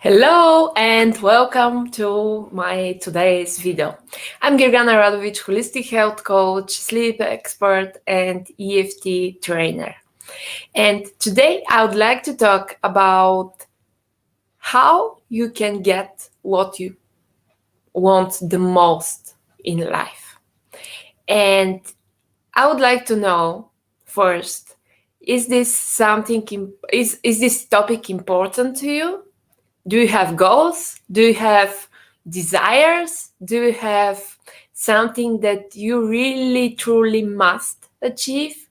Hello and welcome to my today's video. I'm Gergana Radovich, holistic health coach, sleep expert, and EFT trainer. And today I would like to talk about how you can get what you want the most in life. And I would like to know first, is this topic important to you? Do you have goals? Do you have desires? Do you have something that you really truly must achieve?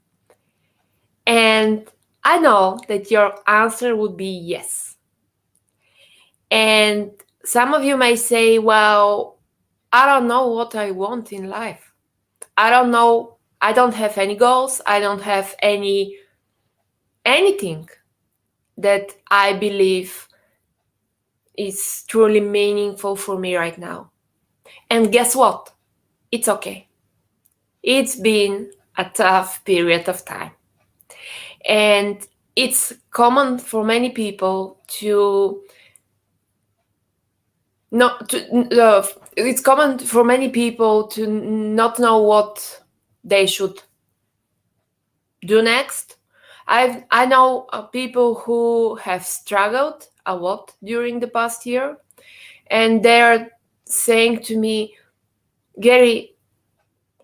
And I know that your answer would be yes. And some of you may say, well, I don't know what I want in life. I don't know. I don't have any goals. I don't have anything that I believe is truly meaningful for me right now. And guess what? It's okay. It's been a tough period of time. And it's common for many people to not to it's common for many people to not know what they should do next. I know people who have struggled a lot during the past year, and they're saying to me, Gary,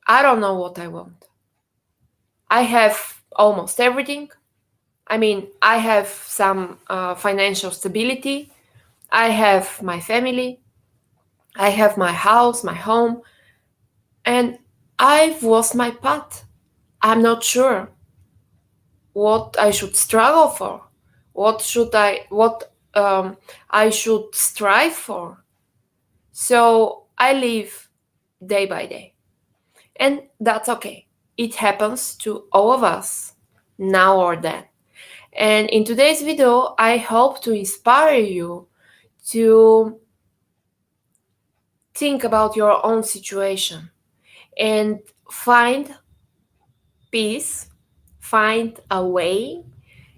I don't know what I want. I have almost everything. I mean, I have some financial stability. I have my family. I have my house, my home, and I've lost my path. I'm not sure what I should struggle for. What I should strive for. So I live day by day, and that's okay. It happens to all of us, now or then. And in today's video, I hope to inspire you to think about your own situation and find peace, find a way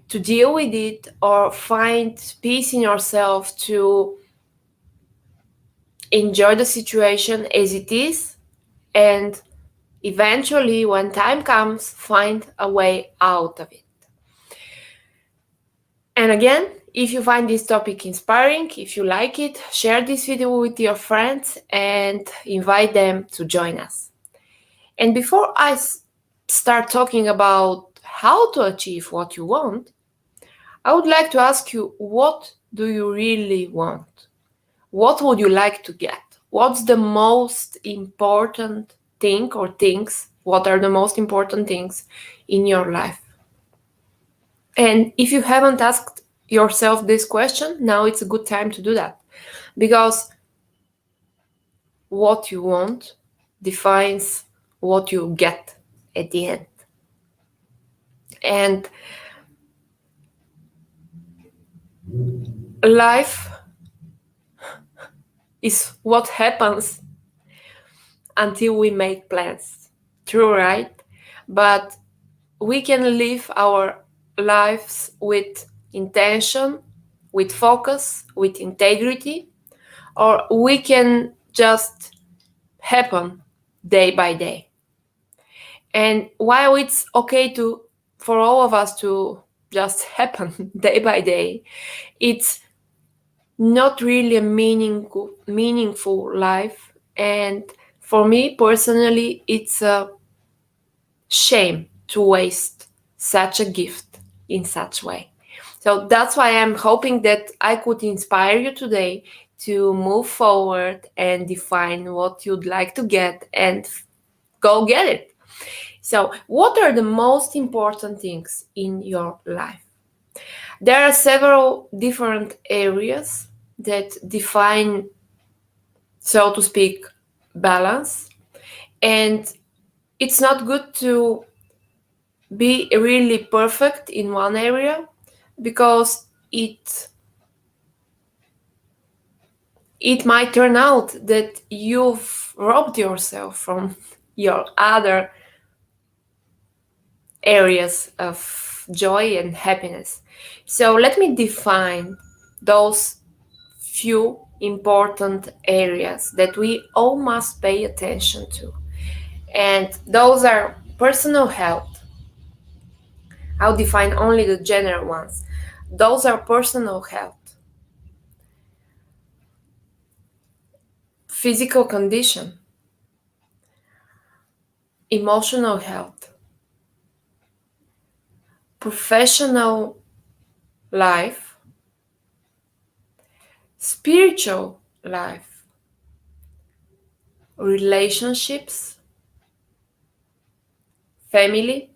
to deal with it, or find peace in yourself to enjoy the situation as it is, and eventually, when time comes, find a way out of it. And again, if you find this topic inspiring, if you like it, share this video with your friends and invite them to join us. And before I start talking about how to achieve what you want, I would like to ask you, what do you really want? What would you like to get? What's the most important thing or things? What are the most important things in your life? And if you haven't asked yourself this question, now it's a good time to do that, because what you want defines what you get at the end. And life is what happens until we make plans. True, right? But we can live our lives with intention, with focus, with integrity, or we can just happen day by day. And while it's okay for all of us to just happen day by day, it's not really a meaningful life. And for me personally, it's a shame to waste such a gift in such way. So that's why I'm hoping that I could inspire you today to move forward and define what you'd like to get and go get it. So, what are the most important things in your life? There are several different areas that define, so to speak, balance. And it's not good to be really perfect in one area, because it might turn out that you've robbed yourself from your other areas of joy and happiness. So let me define those few important areas that we all must pay attention to. And those are personal health. I'll define only the general ones. Those are personal health, physical condition, emotional health, professional life, spiritual life, relationships, family,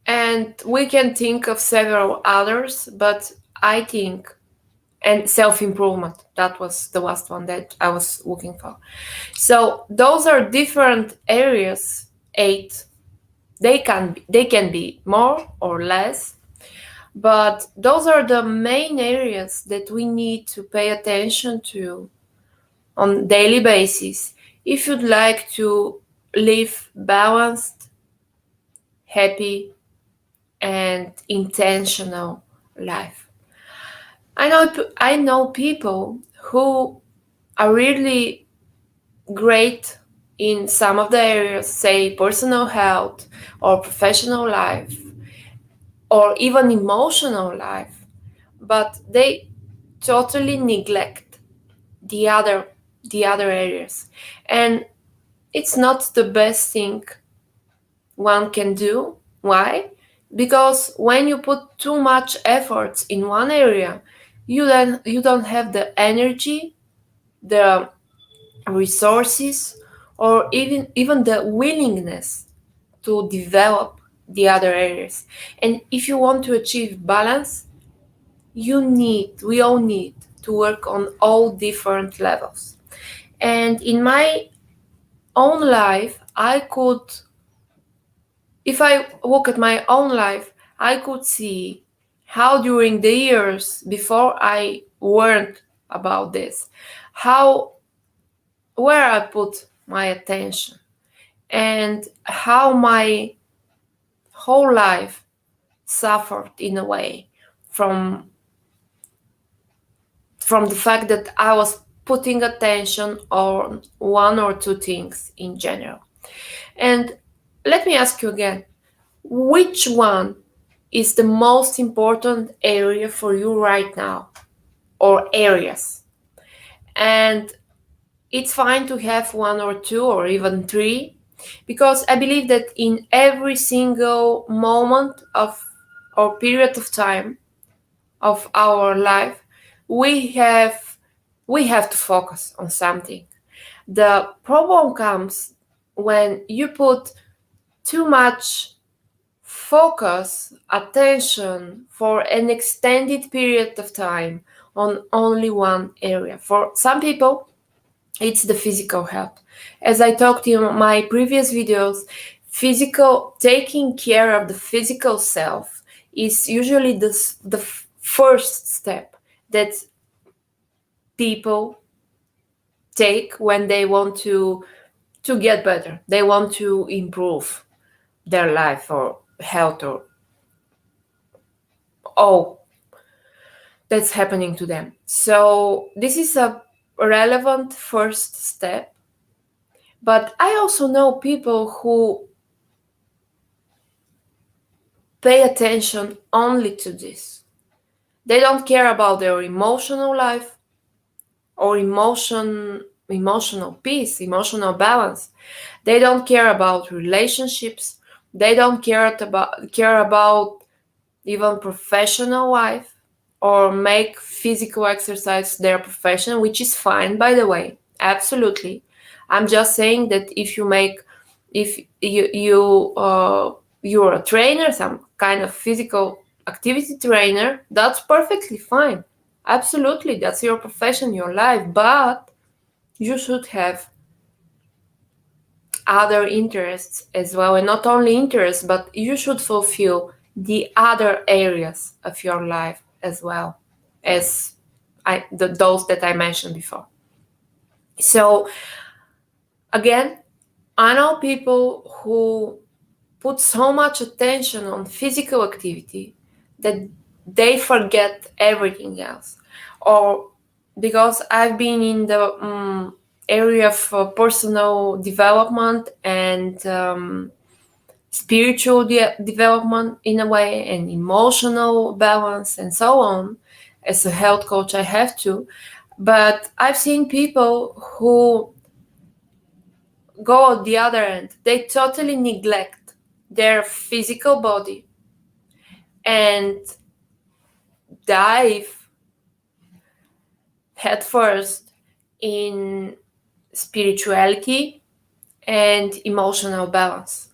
and we can think of several others, but I think, and self-improvement, that was the last one that I was looking for. So those are different areas, 8. They can be more or less, but those are the main areas that we need to pay attention to on daily basis if you'd like to live balanced, happy, and intentional life. I know people who are really great in some of the areas, say personal health or professional life or even emotional life, but they totally neglect the other the other areas. And it's not the best thing one can do. Why? Because when you put too much effort in one area, you don't have the energy, the resources, or even the willingness to develop the other areas. And if you want to achieve balance, we all need to work on all different levels. And in my own life, if I look at my own life, I could see how during the years before I learned about this, how where I put my attention and how my whole life suffered in a way from the fact that I was putting attention on one or two things in general. And let me ask you again, which one is the most important area for you right now, or areas? And it's fine to have one or two or even three, because I believe that in every single moment of or period of time of our life, we have to focus on something. The problem comes when you put too much focus, attention for an extended period of time on only one area. For some people, it's the physical health. As I talked in my previous videos, taking care of the physical self is usually the first step that people take when they want to get better. They want to improve their life or health or all that's happening to them. So this is a relevant first step. But I also know people who pay attention only to this. They don't care about their emotional life or emotional peace, emotional balance. They don't care about relationships. They don't care about even professional life, or make physical exercise their profession, which is fine, by the way. Absolutely. I'm just saying that if you're a trainer, some kind of physical activity trainer, that's perfectly fine. Absolutely, that's your profession, your life, but you should have other interests as well, and not only interests, but you should fulfill the other areas of your life as well as those that I mentioned before. So again, I know people who put so much attention on physical activity that they forget everything else. Or because I've been in the area of personal development and spiritual development in a way, and emotional balance and so on. As a health coach, I have to. But I've seen people who go at the other end. They totally neglect their physical body and dive headfirst in spirituality and emotional balance.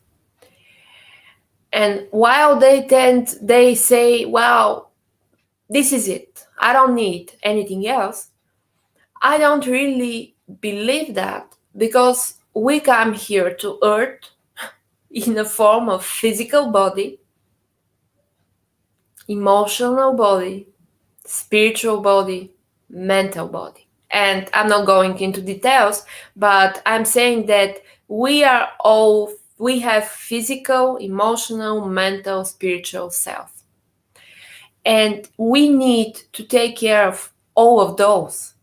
And while they say, wow, this is it, I don't need anything else, I don't really believe that, because we come here to earth in a form of physical body, emotional body, spiritual body, mental body. And I'm not going into details, but I'm saying that we have physical, emotional, mental, spiritual self. And we need to take care of all of those.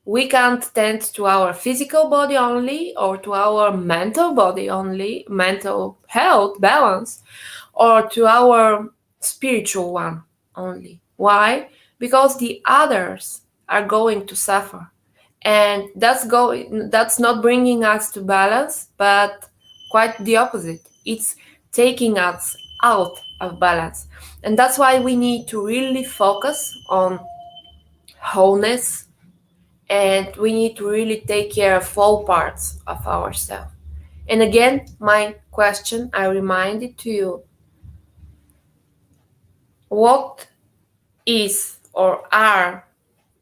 We can't tend to our physical body only, or to our mental body only, mental health balance, or to our spiritual one only. Why? Because the others are going to suffer. And that's not bringing us to balance, but quite the opposite. It's taking us out of balance. And that's why we need to really focus on wholeness, and we need to really take care of all parts of ourselves. And again, my question, I remind it to you: what is or are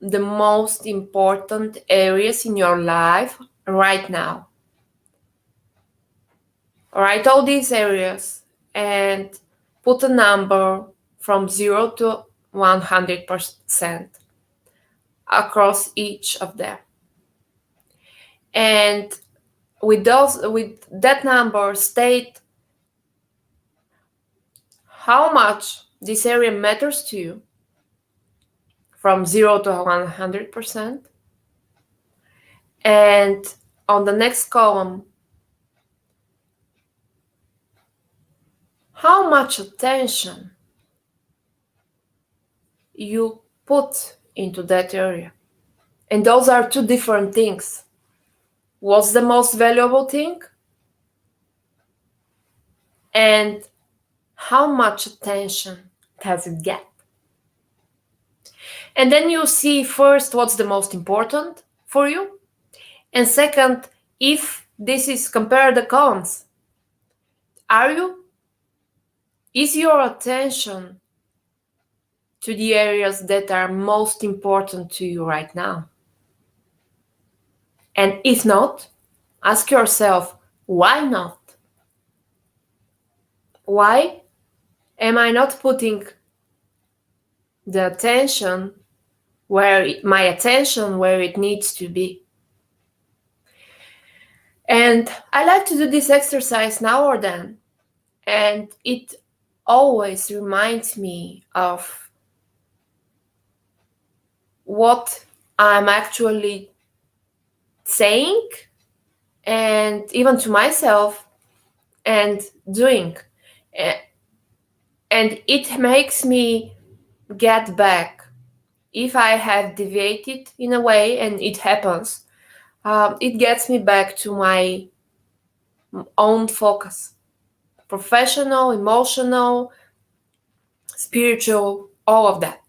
the most important areas in your life right now? Write all these areas and put a number from 0 to 100% across each of them. And with that number, state how much this area matters to you from 0 to 100%. And on the next column, how much attention you put into that area. And those are two different things. What's the most valuable thing? And how much attention does it get? And then you see first what's the most important for you. And second, if this is compare the columns, is your attention to the areas that are most important to you right now? And if not, ask yourself, why not? Why am I not putting the attention where it needs to be? And I like to do this exercise now or then, and it always reminds me of what I'm actually saying, and even to myself, and doing. And it makes me get back. If I have deviated in a way, and it happens, it gets me back to my own focus: professional, emotional, spiritual, all of that.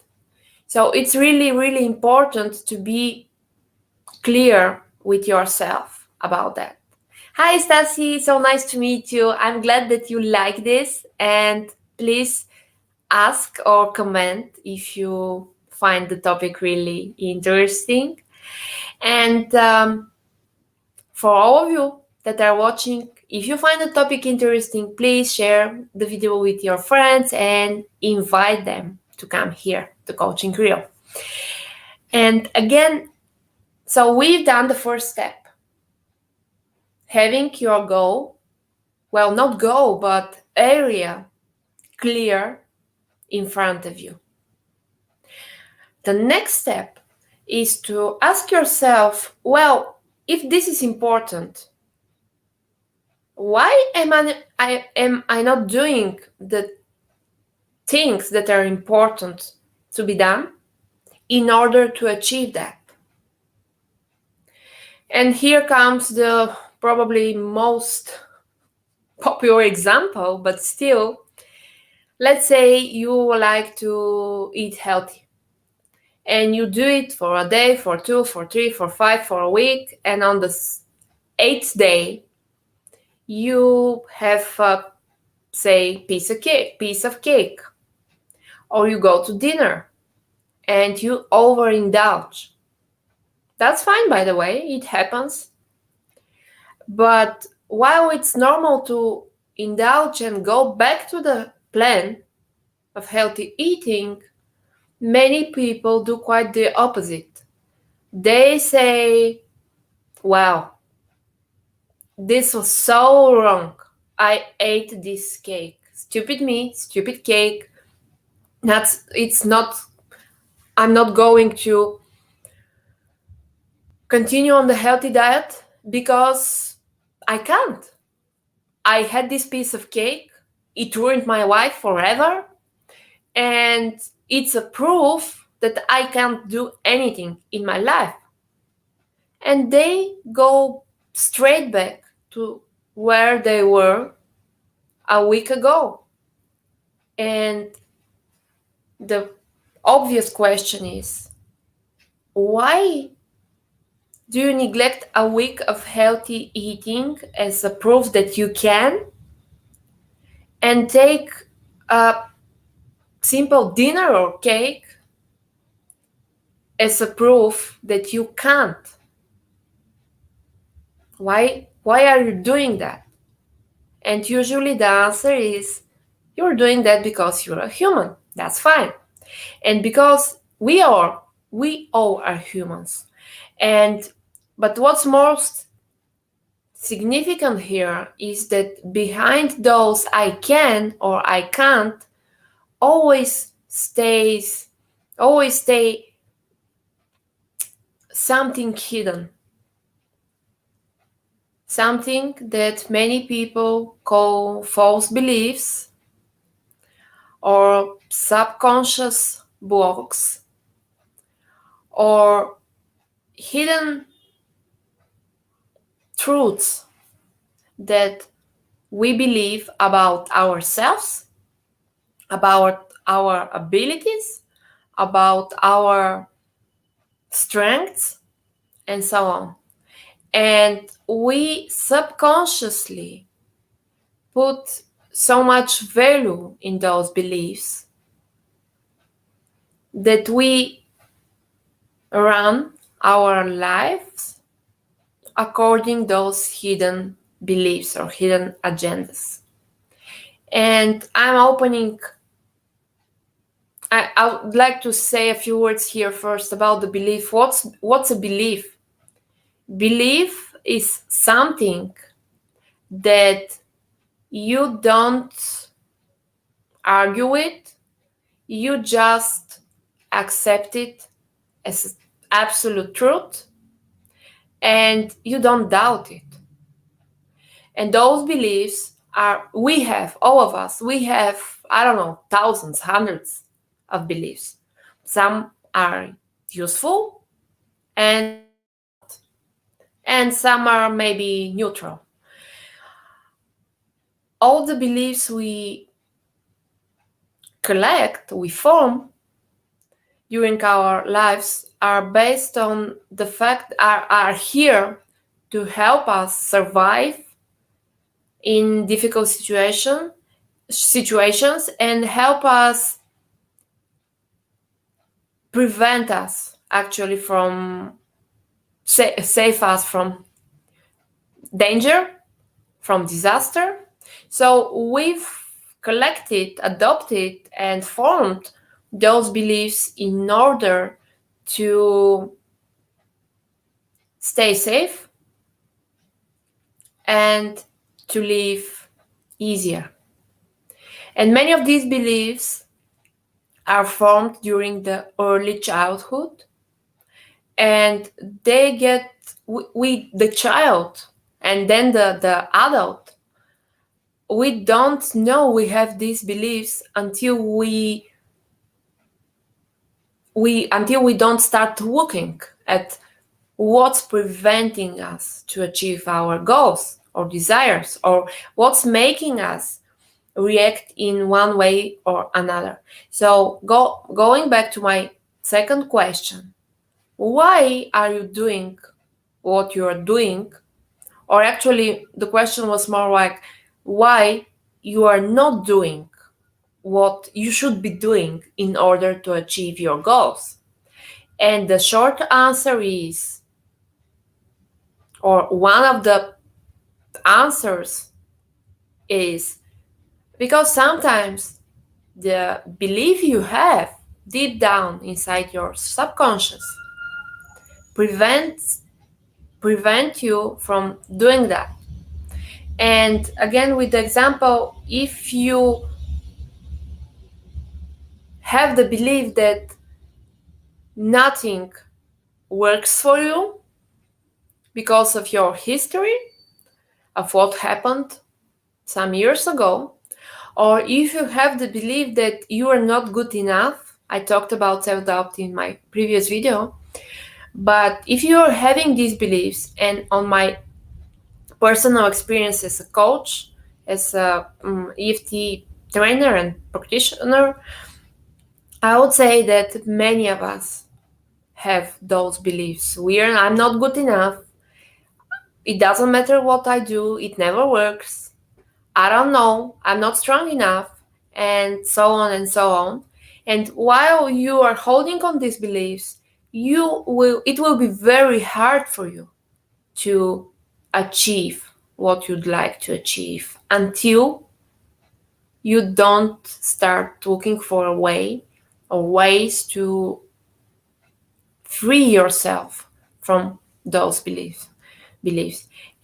So it's really, really important to be clear with yourself about that. Hi, Stasi. So nice to meet you. I'm glad that you like this. And please ask or comment if you find the topic really interesting. And for all of you that are watching, if you find the topic interesting, please share the video with your friends and invite them to come here to Coaching Real. And again, so we've done the first step: having your goal, well, not goal, but area clear in front of you. the next step is to ask yourself, well, if this is important, why am I not doing the things that are important to be done in order to achieve that? And here comes the probably most popular example, but still, let's say you like to eat healthy and you do it for a day, for 2, for 3, for 5, for a week, and on the 8th day you have say piece of cake, or you go to dinner and you overindulge. That's fine, by the way, it happens. But while it's normal to indulge and go back to the plan of healthy eating, many people do quite the opposite. They say, wow, this was so wrong. I ate this cake. Stupid me, stupid cake. I'm not going to continue on the healthy diet because I can't. I had this piece of cake. It ruined my life forever. And it's a proof that I can't do anything in my life. And they go straight back to where they were a week ago. And the obvious question is, why do you neglect a week of healthy eating as a proof that you can, and take a simple dinner or cake as a proof that you can't? Why are you doing that? And usually the answer is, you're doing that because you're a human. That's fine. And because we all are humans. But what's most significant here is that behind those I can or I can't always stay something hidden. Something that many people call false beliefs or subconscious blocks or hidden truths that we believe about ourselves, about our abilities, about our strengths, and so on. And we subconsciously put so much value in those beliefs that we run our lives according those hidden beliefs or hidden agendas. And I would like to say a few words here first about the belief. What's a belief? Belief is something that you don't argue with, you just accept it as absolute truth, and you don't doubt it. And those beliefs all of us, we have, I don't know, thousands, hundreds of beliefs. Some are useful and some are not. And some are maybe neutral. All the beliefs we collect, we form during our lives are based on the fact are here to help us survive in difficult situations and help us prevent us actually from save us from danger, from disaster. So we've collected, adopted, and formed those beliefs in order to stay safe and to live easier. And many of these beliefs are formed during the early childhood, and they get we the child and then the adult, we don't know we have these beliefs until we don't start looking at what's preventing us to achieve our goals or desires, or what's making us react in one way or another. So going back to my second question, why are you doing what you are doing? Or actually, the question was more like, why you are not doing what you should be doing in order to achieve your goals? And the short answer is, or one of the answers is, because sometimes the belief you have deep down inside your subconscious prevents prevent you from doing that. And again, with the example, if you have the belief that nothing works for you because of your history of what happened some years ago, or if you have the belief that you are not good enough, I talked about self-doubt in my previous video, but if you are having these beliefs, and on my personal experience as a coach, as a EFT trainer and practitioner, I would say that many of us have those beliefs. I'm not good enough. It doesn't matter what I do. It never works. I don't know. I'm not strong enough, and so on and so on. And while you are holding on these beliefs, it will be very hard for you to achieve what you'd like to achieve until you don't start looking for a way or ways to free yourself from those beliefs.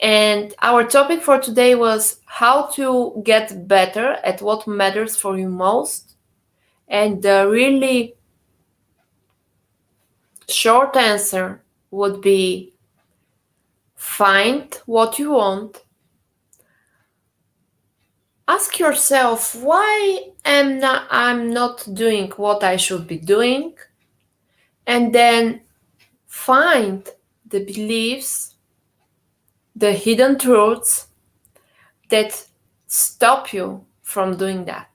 And our topic for today was how to get better at what matters for you most. And the really short answer would be, find what you want. Ask yourself, why I'm not doing what I should be doing? And then find the beliefs, the hidden truths that stop you from doing that.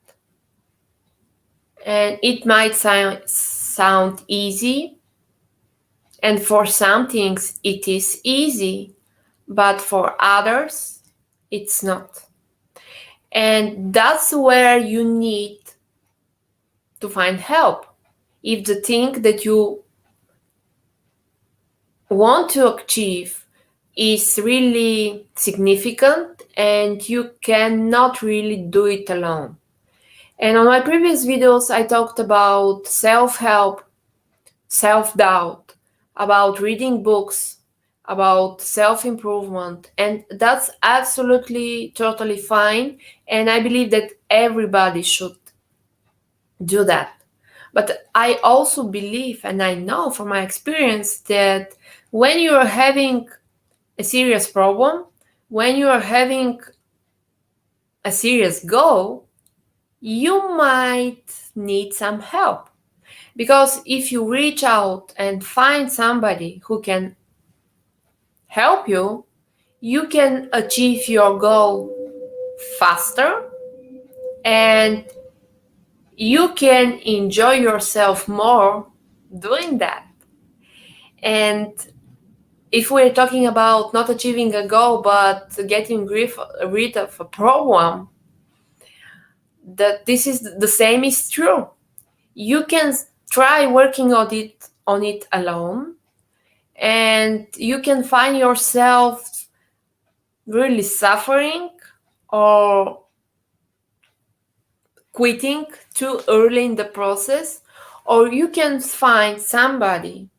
And it might sound easy, and for some things it is easy, but for others it's not. And that's where you need to find help. If the thing that you want to achieve is really significant and you cannot really do it alone. And on my previous videos, I talked about self-help, self-doubt, about reading books, about self-improvement, and that's absolutely totally fine. And I believe that everybody should do that. But I also believe, and I know from my experience, that when you are having a serious problem, when you are having a serious goal, you might need some help. Because if you reach out and find somebody who can help you, you can achieve your goal faster and you can enjoy yourself more doing that. And if we're talking about not achieving a goal but getting rid of a problem, that this is the same is true. You can try working on it alone, and you can find yourself really suffering or quitting too early in the process, or you can find somebody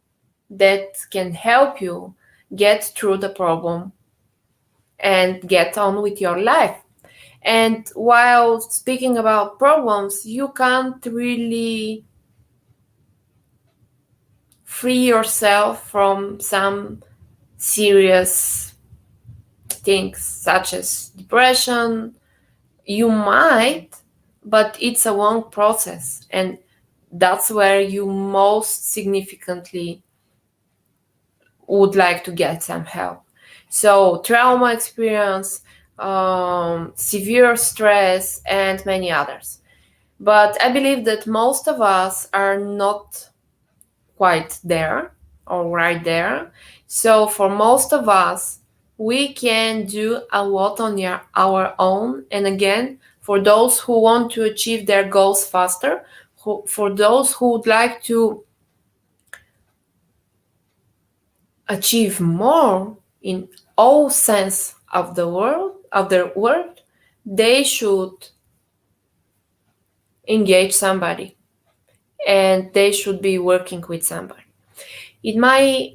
that can help you get through the problem and get on with your life. And while speaking about problems, you can't really free yourself from some serious things such as depression. You might, but it's a long process, and that's where you most significantly would like to get some help. So trauma experience, severe stress, and many others. But I believe that most of us are not quite there or right there. So for most of us, we can do a lot on our own. And again, for those who want to achieve their goals faster, for those who would like to achieve more in all sense of the word, they should engage somebody and they should be working with somebody. In my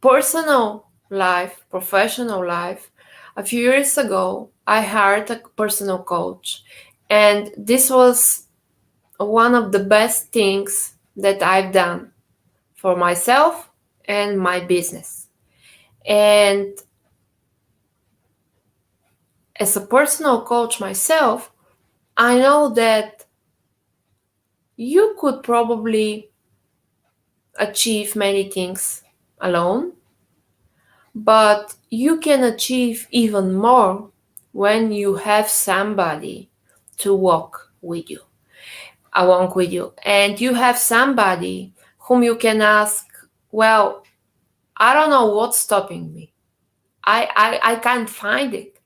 personal life, professional life, a few years ago, I hired a personal coach, and this was one of the best things that I've done for myself and my business. And as a personal coach myself, I know that you could probably achieve many things alone, but you can achieve even more when you have somebody to walk with you, along with you, and you have somebody whom you can ask, well, I don't know what's stopping me. I can't find it.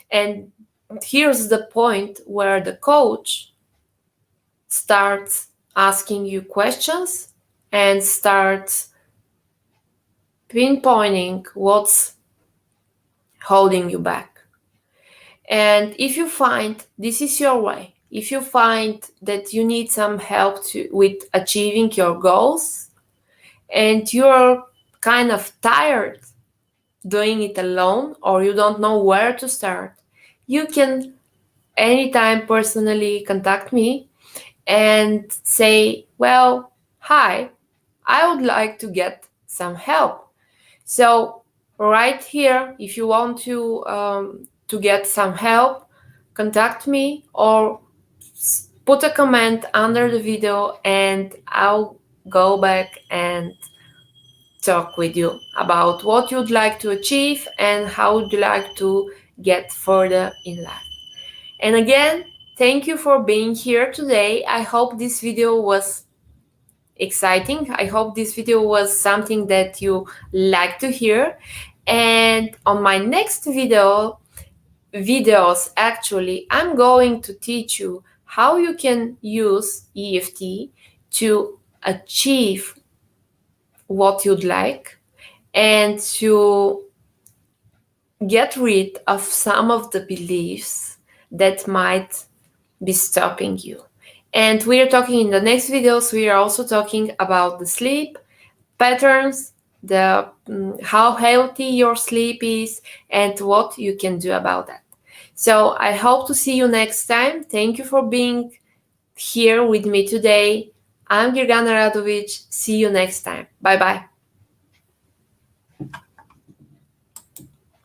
And here's the point where the coach starts asking you questions and starts pinpointing what's holding you back. And if you find this is your way, if you find that you need some help with achieving your goals and you're kind of tired doing it alone or you don't know where to start, you can anytime personally contact me and say, well, hi, I would like to get some help. So right here, if you want to get some help, contact me or put a comment under the video and I'll go back and talk with you about what you'd like to achieve and how you'd like to get further in life. And again, thank you for being here today. I hope this video was exciting. I hope this video was something that you like to hear. And on my next videos actually, I'm going to teach you how you can use EFT to achieve what you'd like and to get rid of some of the beliefs that might be stopping you. And we are talking in the next videos, we are also talking about the sleep patterns, the how healthy your sleep is, and what you can do about that. So I hope to see you next time. Thank you for being here with me today. I'm Gergana Radovich. See you next time. Bye bye.